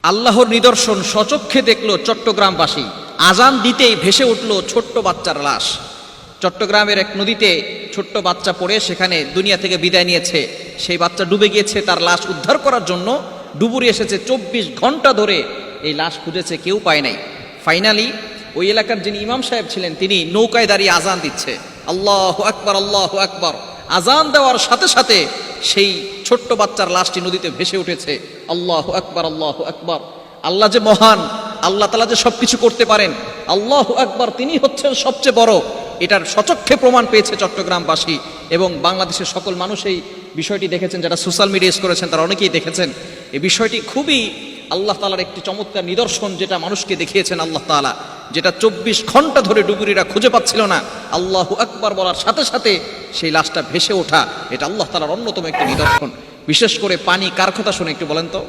আল্লাহর নিদর্শন স্বচক্ষে দেখলো চট্টগ্রামবাসী। আজান দিতেই ভেসে উঠল ছোট্ট বাচ্চার লাশ। চট্টগ্রামের এক নদীতে ছোট্ট বাচ্চা পড়ে সেখানে দুনিয়া থেকে বিদায় নিয়েছে। সেই বাচ্চা ডুবে গিয়েছে, তার লাশ উদ্ধার করার জন্য ডুবুরি এসেছে। 24 ঘন্টা ধরে এই লাশ খুঁজেছে, কেউ পায় নাই। ফাইনালি ওই এলাকার যিনি ইমাম সাহেব ছিলেন তিনি নৌকায় দাঁড়িয়ে আজান দিচ্ছে, আল্লাহু আকবার আল্লাহু আকবার। আজান দেওয়ার সাথে সাথে সেই ছোট্ট বাচ্চার লাশটি নদীতে ভেসে উঠেছে। আল্লাহু আকবার আল্লাহু আকবার। আল্লাহ যে মহান, আল্লাহ তাআলা যে সবকিছু করতে পারেন, আল্লাহু আকবার, তিনি হচ্ছেন সবচেয়ে বড়। এটার সচক্ষে প্রমাণ পেয়েছে চট্টগ্রামবাসী এবং বাংলাদেশের সকল মানুষ। এই বিষয়টি দেখেছেন, যারা সোশ্যাল মিডিয়া ইউজ করেছেন তারা অনেকেই দেখেছেন। এই বিষয়টি খুবই আল্লাহ তাআলার একটি চমৎকার নিদর্শন, যেটা মানুষকে দেখিয়েছেন আল্লাহ তাআলা, যেটা 24 ঘন্টা ধরে ডুবুরিরা খুঁজে পাচ্ছিল না। আল্লাহু আকবার বলার সাথে সাথে সেই লাশটা ভেসে ওঠা, এটা আল্লাহ তাআলার অন্যতম একটি নিদর্শন। বিশেষ করে পানি কার কথা শুনে একটু বলেন তো?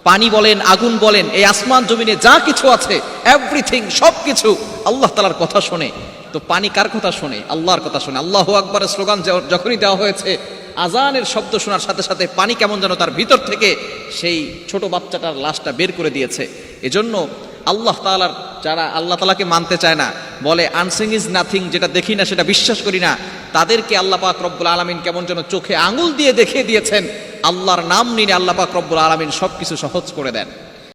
পানি বলেন, আগুন বলেন, এই আসমান জমিনে যা কিছু আছে, এভরিথিং, সব কিছু আল্লাহ তাআলার কথা শোনে। তো পানি কার কথা শোনে? আল্লাহর কথা শোনে। আল্লাহু আকবারের স্লোগান যখনই দেওয়া হয়েছে, আজানের শব্দ শোনার সাথে সাথে পানি কেমন যেন তার ভিতর থেকে সেই ছোট বাচ্চাটার লাশটা বের করে দিয়েছে। এজন্য আল্লাহ তাআলার যারা আল্লাহ তাআলাকে মানতে চায় না, বলে আনসিং ইজ নাথিং, যেটা দেখি না সেটা বিশ্বাস করি না, তাদেরকে আল্লাহ পাক রব্বুল আলামিন কেমন যেন চোখে আঙুল দিয়ে দেখিয়ে দিয়েছেন, আল্লাহর নাম নিয়ে আল্লাহ পাক রব্বুল আলামিন সবকিছু সহজ করে দেন।